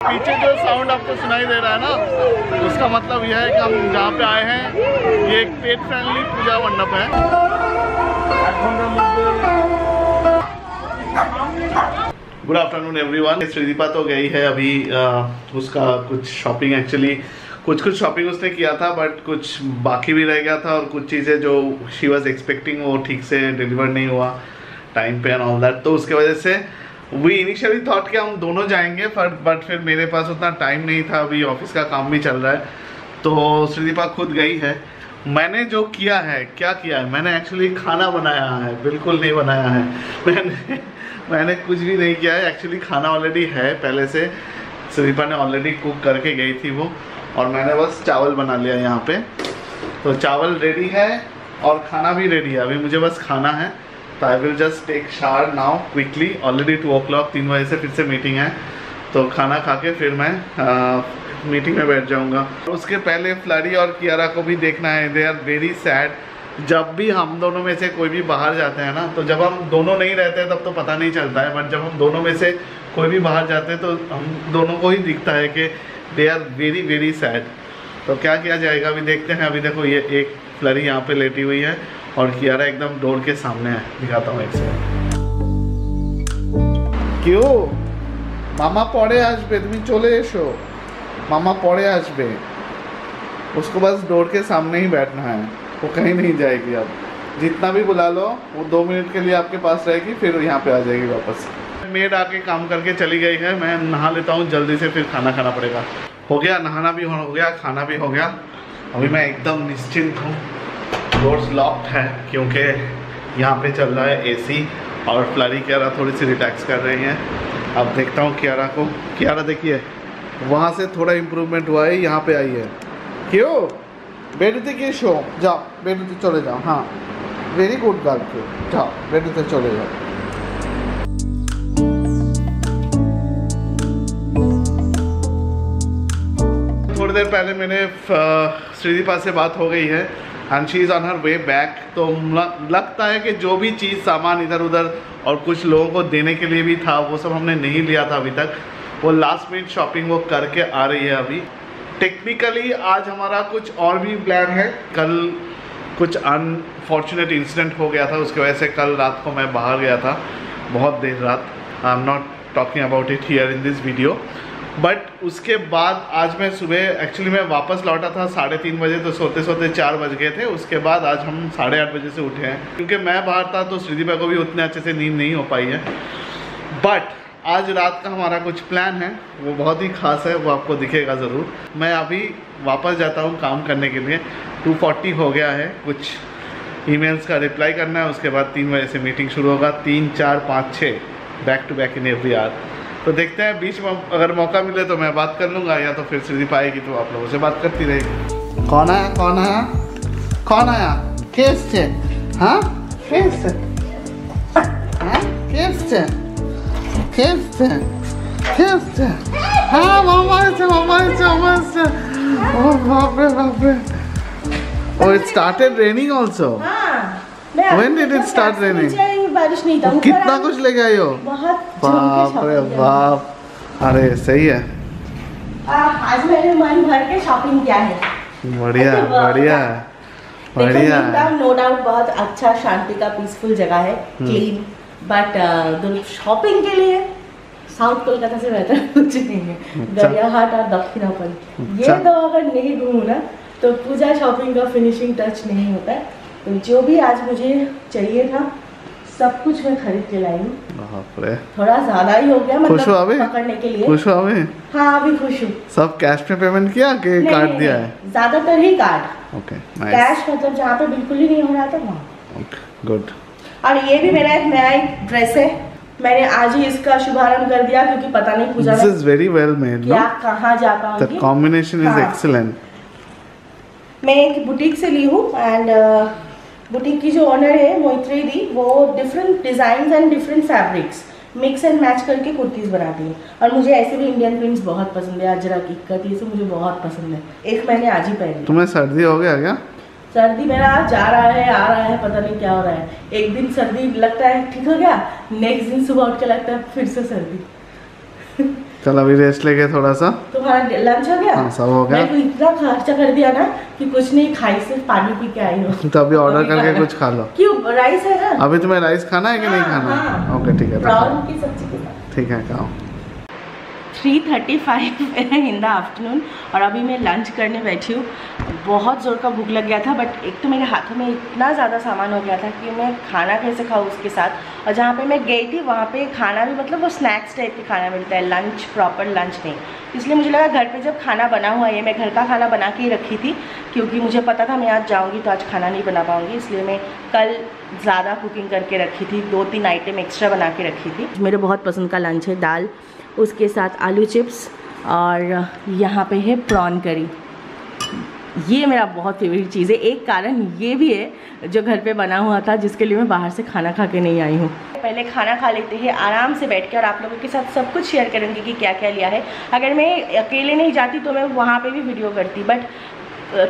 पीछे जो साउंड आपको सुनाई दे रहा है ना, उसका मतलब यह है कि हम जहाँ पे आए हैं ये एक पेट फ्रेंडली पूजा मंडप है। Good afternoon everyone. श्रीदीपा तो गई है अभी, उसका कुछ शॉपिंग एक्चुअली कुछ शॉपिंग उसने किया था, बट कुछ बाकी भी रह गया था और कुछ चीज़ें जो शी वॉज एक्सपेक्टिंग वो ठीक से डिलीवर नहीं हुआ टाइम पे एंड ऑल दैट। तो उसके वजह से वी इनिशियली थॉट कि हम दोनों जाएंगे, बट फिर मेरे पास उतना टाइम नहीं था, अभी ऑफिस का काम भी चल रहा है, तो श्रीदीपा खुद गई है। मैंने जो किया है, क्या किया है, मैंने एक्चुअली खाना बनाया है, बिल्कुल नहीं बनाया है मैंने कुछ भी नहीं किया है। एक्चुअली खाना ऑलरेडी है पहले से, श्रीदीपा ने ऑलरेडी कुक करके गई थी वो, और मैंने बस चावल बना लिया यहाँ पे। तो चावल रेडी है और खाना भी रेडी है, अभी मुझे बस खाना है। तो I will just take shower now quickly, already 2 o'clock 3 बजे से फिर से मीटिंग है, तो खाना खा के फिर मैं मीटिंग में बैठ जाऊंगा। उसके पहले फ्लरी और कियारा को भी देखना है, दे आर वेरी सैड। जब भी हम दोनों में से कोई भी बाहर जाते हैं ना, तो जब हम दोनों नहीं रहते हैं तब तो पता नहीं चलता है, बट जब हम दोनों में से कोई भी बाहर जाते हैं तो हम दोनों को ही दिखता है कि they are very very sad. तो क्या किया जाएगा अभी देखते हैं। अभी देखो ये एक फ्लरी यहाँ पे लेटी हुई है और कियारा एकदम डोर के सामने है, दिखाता हूँ एक से। क्यों मामा पड़े आसबे, तुम चले एसो, मामा पड़े आसबे। उसको बस डोर के सामने ही बैठना है, वो कहीं नहीं जाएगी। अब जितना भी बुला लो वो 2 मिनट के लिए आपके पास रहेगी, फिर यहाँ पे आ जाएगी वापस। मेड आके काम करके चली गई है, मैं नहा लेता हूँ जल्दी से, फिर खाना खाना पड़ेगा। हो गया, नहाना भी हो गया, खाना भी हो गया। अभी मैं एकदम निश्चिंत हूँ। डोर्स लॉक्ड है क्योंकि यहाँ पे चल रहा है एसी, और फ्लरी कियारा थोड़ी सी रिलैक्स कर रही हैं। अब देखता हूँ कियारा को। कियारा देखिए वहाँ से थोड़ा इम्प्रूवमेंट हुआ है, यहाँ पे आई है। क्यों बेडते के शो जाओ, बेडते चले जाओ। हाँ वेरी गुड गर्ल, क्यों जाओ बेडते चले जाओ। थोड़ी देर पहले मैंने श्रीदीपा से बात हो गई है and she is on her way back. तो लगता है कि जो भी चीज़ सामान इधर उधर और कुछ लोगों को देने के लिए भी था वो सब हमने नहीं लिया था अभी तक, वो लास्ट मिनट शॉपिंग वो करके आ रही है अभी। टेक्निकली आज हमारा कुछ और भी प्लान है। कल कुछ अनफॉर्चुनेट इंसिडेंट हो गया था, उसकी वजह से कल रात को मैं बाहर गया था बहुत देर रात। I am not talking about it here in this video, but उसके बाद आज मैं सुबह एक्चुअली मैं वापस लौटा था 3:30 बजे, तो सोते सोते 4 बज गए थे। उसके बाद आज हम 8:30 बजे से उठे हैं, क्योंकि मैं बाहर था तो श्रीदीपा को भी उतने अच्छे से नींद नहीं हो पाई है। बट आज रात का हमारा कुछ प्लान है, वो बहुत ही खास है, वो आपको दिखेगा ज़रूर। मैं अभी वापस जाता हूँ काम करने के लिए। 2:40 हो गया है, कुछ ईमेल्स का रिप्लाई करना है, उसके बाद 3 बजे से मीटिंग शुरू होगा। 3, 4, 5, 6 back to back in every hour. तो देखते हैं, बीच में अगर मौका मिले तो मैं बात कर लूँगा, या तो फिर श्रीदीपा आएगी तो आप लोगों से बात करती रहेगी। कौन आया, कौन आया, कौन आया? केस से, हाँ केस से, हाँ केस से, केस से, केस से, हाँ मामा से, मामा से, मामा से। ओह बाप रे बाप रे। Oh, it started raining also. When did it start raining? बारिश नहीं था। कितना कुछ लेके आई हो? बहुत। बाप रे बाप। अरे सही है। आज मैंने मन भर के शॉपिंग किया है। बढ़िया बढ़िया बढ़िया। नो डाउट बहुत अच्छा, शांति का पीसफुल जगह है, क्लीन। बट शॉपिंग के लिए साउथ कोलकाता से बेहतर कुछ नहीं है। दरियाहाट और दक्षिणापन, ये तो अगर नहीं घूमू ना तो पूजा शॉपिंग का फिनिशिंग टच नहीं होता है। तो जो भी आज मुझे चाहिए था सब कुछ मैं खरीद के लाई हूँ। थोड़ा ज्यादा ही हो गया, मतलब पकड़ने के लिए। खुश हो अभी? हाँ अभी खुश हूँ। सब कैश में पेमेंट किया कि कार्ड दिया है? ज्यादातर ही कार्ड। ओके, कैश मतलब जहाँ पे बिल्कुल ही नहीं हो रहा था वहाँ। Okay good. और ये भी मेरा एक नया ड्रेस है, मैंने आज ही इसका शुभारंभ कर दिया, क्योंकि पता नहीं Pooja this is very well made, क्या कहाँ जा पाऊंगी। The combination is excellent. मैं एक बुटीक से ली हूँ एंड बुटीक की जो ओनर है मोहित्री दी, वो different design and different fabrics mix and match करके कुर्तीज बनाती है। और मुझे ऐसे भी इंडियन प्रिंट्स बहुत पसंद है, अजरक, इक्कत, ये सब मुझे बहुत पसंद है। एक मैंने आज ही पहनी। तुम्हें सर्दी हो गया क्या? सर्दी मेरा जा रहा है आ रहा है, पता नहीं क्या हो रहा है। एक दिन सर्दी लगता है ठीक हो गया, नेक्स्ट दिन सुबह उठ के लगता है फिर से सर्दी। चल अभी रेस्ट लेके थोड़ा सा। तुम्हारा लंच हो गया? हाँ सब हो गया। मैं तो इतना खर्चा कर दिया ना कि कुछ नहीं खाई, सिर्फ पानी पी के आई हूँ। तो अभी ऑर्डर करके कुछ खा लो। क्यों, राइस है ना? अभी तुम्हें राइस खाना है कि नहीं खाना? हाँ। ओके ठीक है, प्राउन की सब्जी के साथ। ठीक है खाओ। 3:35 इन द आफ्टरनून और अभी मैं लंच करने बैठी हूँ। बहुत ज़ोर का भूख लग गया था, बट एक तो मेरे हाथों में इतना ज़्यादा सामान हो गया था कि मैं खाना कैसे खाऊँ उसके साथ। और जहाँ पे मैं गई थी वहाँ पे खाना भी मतलब वो स्नैक्स टाइप के खाना मिलता है, लंच प्रॉपर लंच नहीं। इसलिए मुझे लगा घर पे जब खाना बना हुआ है, मैं घर का खाना बना के ही रखी थी क्योंकि मुझे पता था मैं आज जाऊँगी तो आज खाना नहीं बना पाऊँगी, इसलिए मैं कल ज़्यादा कुकिंग करके रखी थी, 2-3 आइटम एक्स्ट्रा बना के रखी थी। मेरे बहुत पसंद का लंच है, दाल, उसके साथ आलू चिप्स और यहाँ पे है प्रॉन करी। ये मेरा बहुत फेवरेट चीज़ है। एक कारण ये भी है जो घर पे बना हुआ था, जिसके लिए मैं बाहर से खाना खा के नहीं आई हूँ। पहले खाना खा लेते हैं आराम से बैठ के और आप लोगों के साथ सब कुछ शेयर करूँगी कि क्या क्या लिया है। अगर मैं अकेले नहीं जाती तो मैं वहाँ पे भी वीडियो करती, बट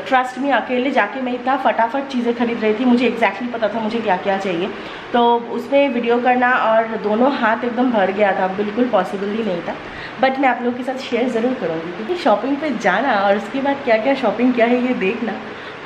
ट्रस्ट में अकेले जाके मैं इतना फटाफट चीज़ें खरीद रही थी, मुझे एग्जैक्टली पता था मुझे क्या क्या चाहिए, तो उसमें वीडियो करना और दोनों हाथ एकदम भर गया था, बिल्कुल पॉसिबल ही नहीं था। बट मैं आप लोगों के साथ शेयर ज़रूर करूँगी क्योंकि शॉपिंग पे जाना और उसके बाद क्या क्या शॉपिंग क्या है ये देखना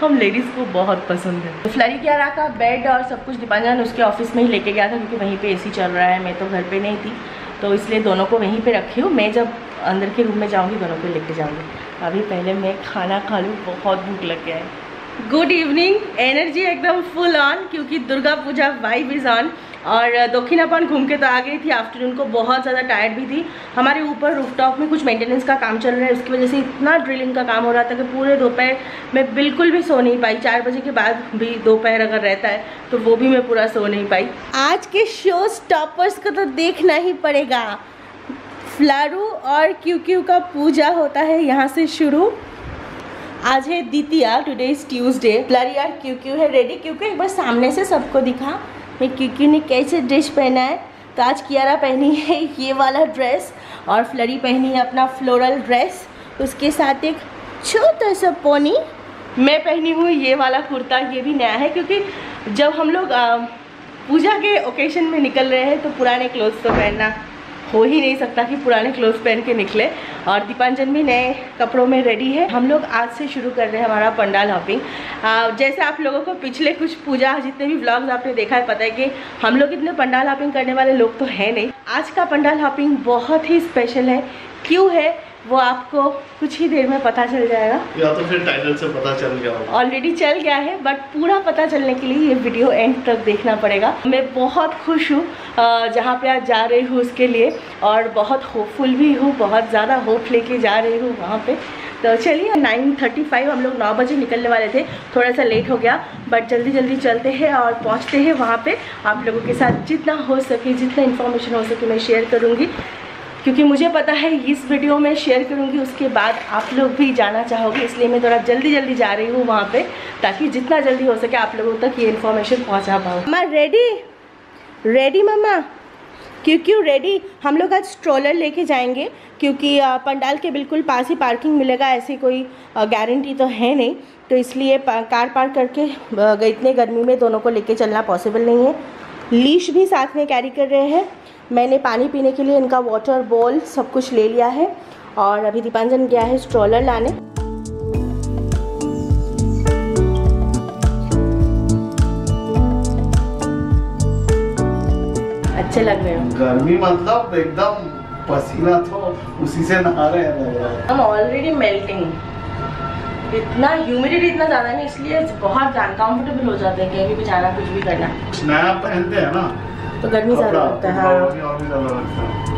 हम लेडीज़ को बहुत पसंद है। तो फ्लरी क्या रहा का बेड और सब कुछ दीपांजन उसके ऑफिस में ही लेके गया था क्योंकि वहीं पे एसी चल रहा है, मैं तो घर पे नहीं थी, तो इसलिए दोनों को वहीं पे रखी हूँ। मैं जब अंदर के रूम में जाऊँगी दोनों को लेके जाऊँगी। अभी पहले मैं खाना खा लूँ, बहुत भूख लग गया है। गुड इवनिंग, एनर्जी एकदम फुल ऑन क्योंकि Durga Puja vibe is on. और दक्षिणापन घूम के तो आ गई थी, आफ्टरनून को बहुत ज़्यादा टायर्ड भी थी। हमारे ऊपर रूफटॉप में कुछ मेंटेनेंस का काम चल रहा है, उसकी वजह से इतना ड्रिलिंग का काम हो रहा था कि पूरे दोपहर मैं बिल्कुल भी सो नहीं पाई। 4 बजे के बाद भी दोपहर अगर रहता है तो वो भी मैं पूरा सो नहीं पाई। आज के शो स्टॉपर्स को तो देखना ही पड़ेगा। फ्लारू और क्यू का पूजा होता है यहाँ से शुरू। आज है द्वितीया, टुडे इज ट्यूसडे। फ्लरी और क्यू है रेडी। क्यू एक बार सामने से सबको दिखा मैं क्यू ने कैसे ड्रेस पहना है। तो आज कियारा पहनी है ये वाला ड्रेस और फ्लरी पहनी है अपना फ्लोरल ड्रेस, उसके साथ एक छोटा सा पोनी। मैं पहनी हूँ ये वाला कुर्ता, ये भी नया है क्योंकि जब हम लोग पूजा के ओकेशन में निकल रहे हैं तो पुराने क्लोथ्स तो पहनना हो ही नहीं सकता कि पुराने क्लोथ्स पहन के निकले। और दीपांजन भी नए कपड़ों में रेडी है। हम लोग आज से शुरू कर रहे हैं हमारा पंडाल हॉपिंग। जैसे आप लोगों को पिछले कुछ पूजा जितने भी व्लॉग्स आपने देखा है, पता है कि हम लोग इतने पंडाल हॉपिंग करने वाले लोग तो है नहीं। आज का पंडाल हॉपिंग बहुत ही स्पेशल है। क्यों है वो आपको कुछ ही देर में पता चल जाएगा, या तो फिर टाइटल से पता चल गया होगा। ऑलरेडी चल गया है, बट पूरा पता चलने के लिए ये वीडियो एंड तक देखना पड़ेगा। मैं बहुत खुश हूँ जहाँ पे आज जा रही हूँ उसके लिए, और बहुत होपफुल भी हूँ, बहुत ज़्यादा होप लेके जा रही हूँ वहाँ पे। तो चलिए 9:35 हम लोग 9 बजे निकलने वाले थे, थोड़ा सा लेट हो गया, बट जल्दी जल्दी चलते हैं और पहुँचते हैं वहाँ पे। आप लोगों के साथ जितना हो सके, जितना इन्फॉर्मेशन हो सके मैं शेयर करूँगी, क्योंकि मुझे पता है इस वीडियो में शेयर करूँगी उसके बाद आप लोग भी जाना चाहोगे, इसलिए मैं थोड़ा जल्दी जल्दी जा रही हूँ वहाँ पे, ताकि जितना जल्दी हो सके आप लोगों तक ये इन्फॉर्मेशन पहुँचा पाऊँ। मम्मा रेडी रेडी मम्मा, क्यों रेडी। हम लोग आज स्ट्रोलर लेके जाएंगे क्योंकि पंडाल के बिल्कुल पास ही पार्किंग मिलेगा, ऐसी कोई गारंटी तो है नहीं, तो इसलिए कार पार्क करके इतने गर्मी में दोनों को लेके चलना पॉसिबल नहीं है। लीश भी साथ में कैरी कर रहे हैं। मैंने पानी पीने के लिए इनका वाटर बॉल सब कुछ ले लिया है और अभी दीपांजन गया है स्ट्रोलर लाने। अच्छे लग रहे हो। गर्मी मतलब एकदम पसीना तो उसी से नहा रहे हैं। हम ऑलरेडी मेल्टिंग, इतना ह्यूमिडिटी इतना ज़्यादा नहीं, इसलिए बहुत अनकम्फर्टेबल हो जाते हैं कहीं भी जाना, कुछ भी करना। नया पहनते हैं ना तो गर्मी ज़्यादा लगता है। हाँ। और भी ज़्यादा लगता है।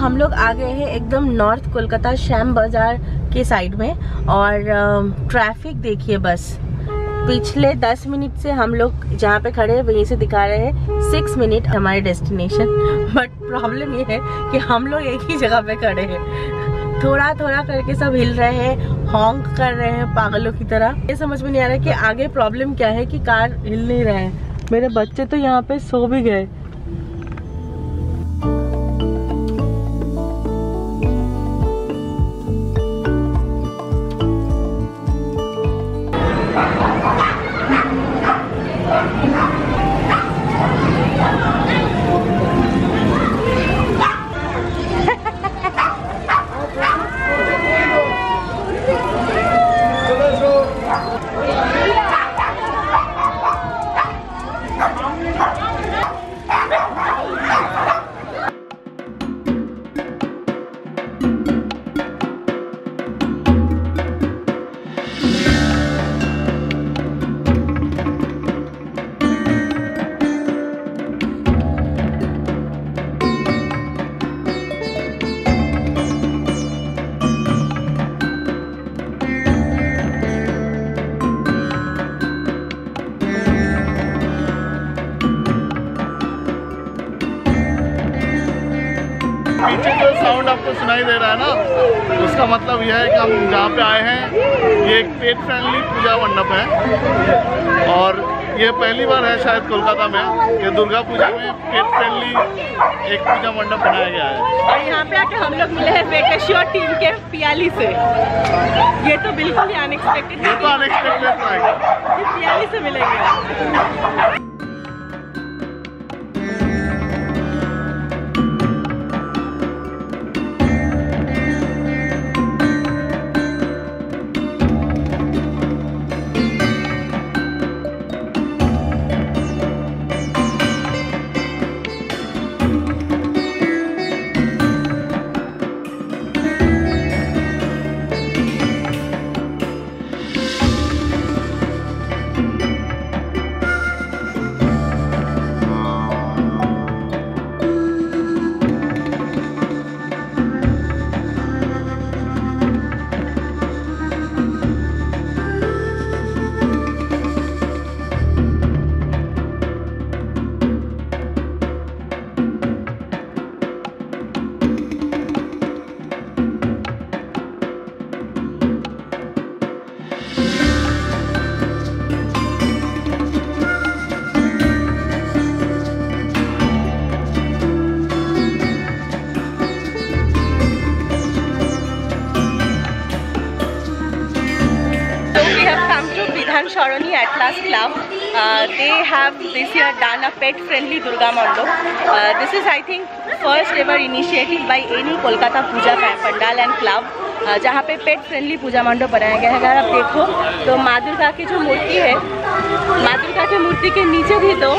हम लोग आ गए हैं एकदम नॉर्थ कोलकाता श्याम बाजार के साइड में, और ट्रैफिक देखिए बस। पिछले 10 मिनट से हम लोग जहाँ पे खड़े हैं वहीं से दिखा रहे हैं 6 मिनट हमारे डेस्टिनेशन। बट प्रॉब्लम ये है कि हम लोग एक ही जगह पे खड़े हैं, थोड़ा थोड़ा करके सब हिल रहे हैं, हॉन्क कर रहे हैं पागलों की तरह। ये समझ में नहीं आ रहा कि आगे प्रॉब्लम क्या है कि कार हिल नहीं रहे हैं। मेरे बच्चे तो यहाँ पे सो भी गए। पीछे जो साउंड आपको सुनाई दे रहा है ना, उसका मतलब यह है कि हम जहाँ पे आए हैं ये एक पेट फ्रेंडली पूजा मंडप है, और ये पहली बार है शायद कोलकाता में कि दुर्गा पूजा में पेट फ्रेंडली एक पूजा मंडप बनाया गया है। और यहाँ पे आके हम लोग मिले हैं वेकेश्योर टीम के पियाली से। ये तो बिल्कुल ही अनएक्सपेक्टेड, ये तो अनएक्सपेक्टेड था, पियाली से मिलेंगे। Sharoni Atlas Club. They have this year done a pet-friendly Durga Mandap. This is, I think, first ever initiative by any Kolkata Puja Pandal and Club, जहाँ पे पेट फ्रेंडली पूजा मंडप बनाया गया है। अगर आप देखो तो माँ दुर्गा की जो मूर्ति है, माँ दुर्गा की मूर्ति के नीचे भी दो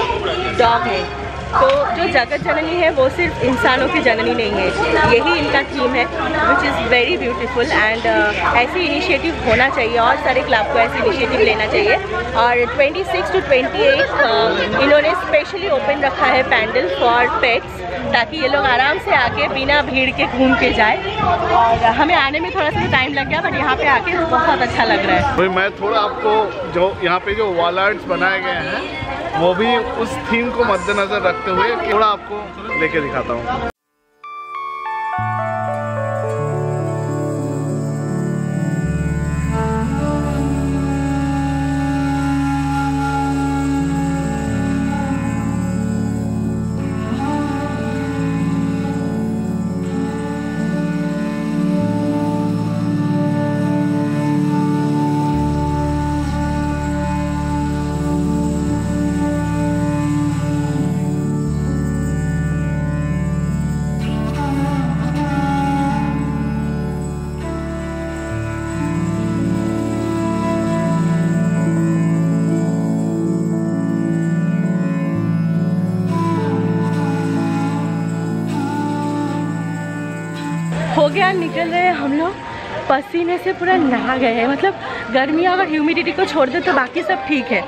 डॉग है। तो जो जगत जननी है वो सिर्फ इंसानों की जननी नहीं है, यही इनका थीम है, which is very beautiful. And ऐसी इनिशिएटिव होना चाहिए और सारे क्लब को ऐसे इनिशिएटिव लेना चाहिए। और 26 to 28 इन्होंने स्पेशली ओपन रखा है पैंडल फॉर पेट्स, ताकि ये लोग आराम से आके बिना भीड़ के घूम के जाए। और हमें आने में थोड़ा सा टाइम लग गया, बट यहाँ पे आके बहुत अच्छा लग रहा है। भाई मैं थोड़ा आपको जो यहाँ पे जो वॉल आर्ट्स बनाए गए हैं वो भी उस थीम को मद्देनजर रखते हुए थोड़ा आपको लेके दिखाता हूँ। हो गया, निकल रहे हैं हम लोग, पसीने से पूरा नहा गए हैं। मतलब गर्मी और ह्यूमिडिटी को छोड़ दे तो बाकी सब ठीक है।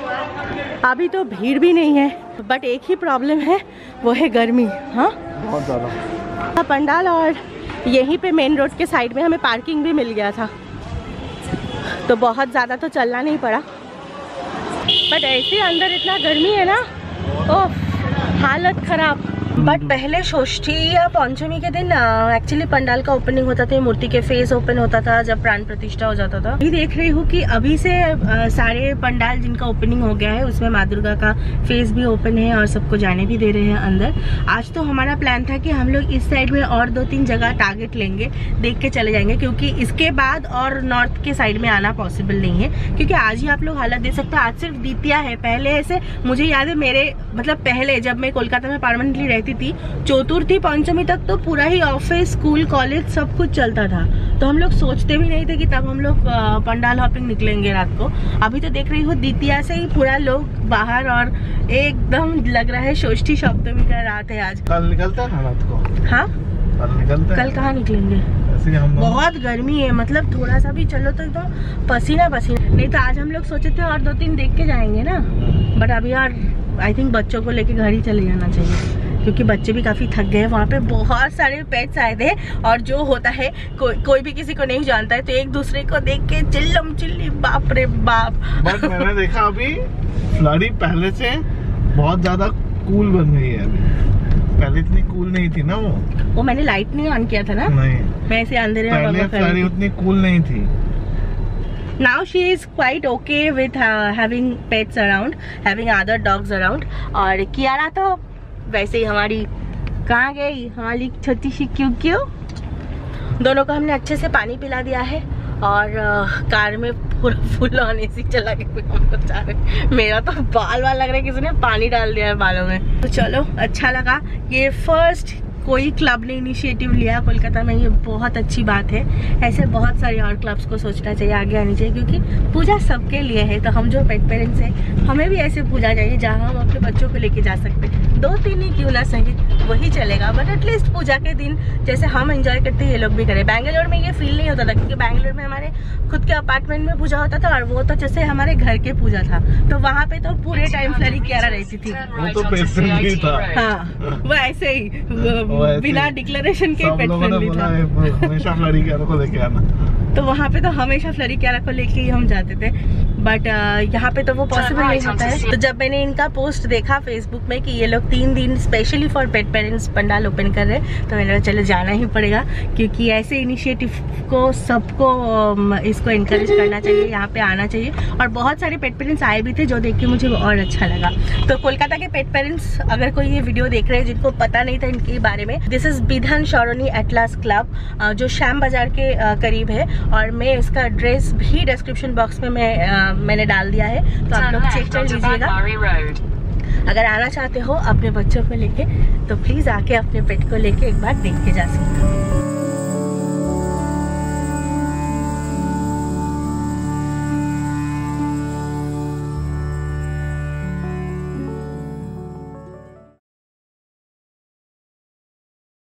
अभी तो भीड़ भी नहीं है, बट एक ही प्रॉब्लम है, वो है गर्मी। हाँ, बहुत ज़्यादा। पंडाल और यहीं पे मेन रोड के साइड में हमें पार्किंग भी मिल गया था, तो बहुत ज़्यादा तो चलना नहीं पड़ा। बट ऐसे अंदर इतना गर्मी है ना, ओह हालत ख़राब। बट पहले षष्ठी या पंचमी के दिन एक्चुअली पंडाल का ओपनिंग होता था, मूर्ति के फेस ओपन होता था जब प्राण प्रतिष्ठा हो जाता था। अभी देख रही हूँ कि अभी से सारे पंडाल जिनका ओपनिंग हो गया है उसमें माँ दुर्गा का फेस भी ओपन है और सबको जाने भी दे रहे हैं अंदर। आज तो हमारा प्लान था कि हम लोग इस साइड में और 2-3 जगह टारगेट लेंगे, देख के चले जाएंगे, क्योंकि इसके बाद और नॉर्थ के साइड में आना पॉसिबल नहीं है, क्योंकि आज ही आप लोग हालत देख सकते हो। आज सिर्फ द्वितीया है, पहले ऐसे मुझे याद है मेरे मतलब पहले जब मैं कोलकाता में परमानेंटली रहती थी, चतुर्थी पंचमी तक तो पूरा ही ऑफिस स्कूल कॉलेज सब कुछ चलता था, तो हम लोग सोचते भी नहीं थे कि तब हम लोग पंडाल हॉपिंग निकलेंगे रात को। अभी तो देख रही हूँ द्वितीया से ही पूरा लोग बाहर, और एकदम लग रहा है षष्ठी सप्तमी का रात है आज। कल निकलता है ना रात को? हाँ कल निकलते हैं। कल कहाँ निकलेंगे, बहुत गर्मी है, मतलब थोड़ा सा भी चलो तो एकदम पसीना पसीना। नहीं तो आज हम लोग सोचे थे और 2-3 देख के जाएंगे ना, बट अभी यार आई थिंक बच्चों को लेके घर ही चले जाना चाहिए, क्योंकि बच्चे भी काफी थक गए। वहाँ पे बहुत सारे पेट्स आए थे, और जो होता है कोई भी किसी को नहीं जानता है, तो एक दूसरे को देख के चिल्लम चिल्ली, बाप रे बाप। बट मैंने देखा अभी फ्लडी पहले से बहुत ज्यादा कूल बन गई है अभी, पहले इतनी कूल नहीं थी ना। वो मैंने लाइट नहीं ऑन किया था ना, नहीं मैं ऐसे अंधेरे में पहले फ्लडी उतनी कूल नहीं थी। Now she is quite okay with having pets around, having other dogs around। और कियारा तो वैसे ही हमारी कहाँ गई, हमारी छोटी सी क्यों दोनों को हमने अच्छे से पानी पिला दिया है, और कार में पूरा फुल ऑन एसी चला के हम लोग जा रहे। मेरा तो बाल लग रहा है किसी ने पानी डाल दिया है बालों में। तो चलो अच्छा लगा, ये फर्स्ट कोई क्लब ने इनिशिएटिव लिया कोलकाता में, ये बहुत अच्छी बात है। ऐसे बहुत सारे और क्लब्स को सोचना चाहिए, आगे आनी चाहिए, क्योंकि पूजा सबके लिए है। तो हम जो पेट पेरेंट्स हैं, हमें भी ऐसे पूजा चाहिए जहाँ हम अपने बच्चों को लेके जा सकते हैं। 2-3 ही क्यों ना सही, वही चलेगा, बट एटलीस्ट पूजा के दिन जैसे हम एंजॉय करते हैं ये लोग भी करें। बैंगलोर में ये फील नहीं होता था, क्योंकि बैंगलोर में हमारे खुद के अपार्टमेंट में पूजा होता था, और वो तो जैसे हमारे घर के पूजा था, तो वहाँ पे तो पूरे टाइम फ्लडी कियारा रहती थी। वो तो पेट फ्रेंडली था। हाँ वो ऐसे ही बिना डिक्लेरेशन के पेट फ्रेंडली था। हमेशा फ्लडी कियारा को लेके आना, तो वहाँ पे तो हमेशा फ्लडी कियारा को लेके ही हम जाते थे, बट यहाँ पे तो वो पॉसिबल नहीं होता है। तो जब मैंने इनका पोस्ट देखा फेसबुक में कि ये लोग 3 दिन specially for pet parents pandal open कर रहे हैं, तो मैंने कहा चलो जाना ही पड़ेगा, क्योंकि ऐसे इनिशिएटिव को सबको इसको इनकरेज करना चाहिए, यहाँ पे आना चाहिए। और बहुत सारे पेट पेरेंट्स आए भी थे, जो देख के मुझे और अच्छा लगा। तो कोलकाता के पेट पेरेंट्स अगर कोई ये वीडियो देख रहे हैं जिनको पता नहीं था इनके बारे में, this is Bidhan Sarani atlas club, जो श्याम बाजार के करीब है, और मैं इसका एड्रेस भी डिस्क्रिप्शन बॉक्स में मैंने डाल दिया है, तो आप लोग चेक कर लीजिएगा। अगर आना चाहते हो अपने बच्चों को लेके, तो प्लीज आके अपने पेट को लेके एक बार देख के जा सकते हो।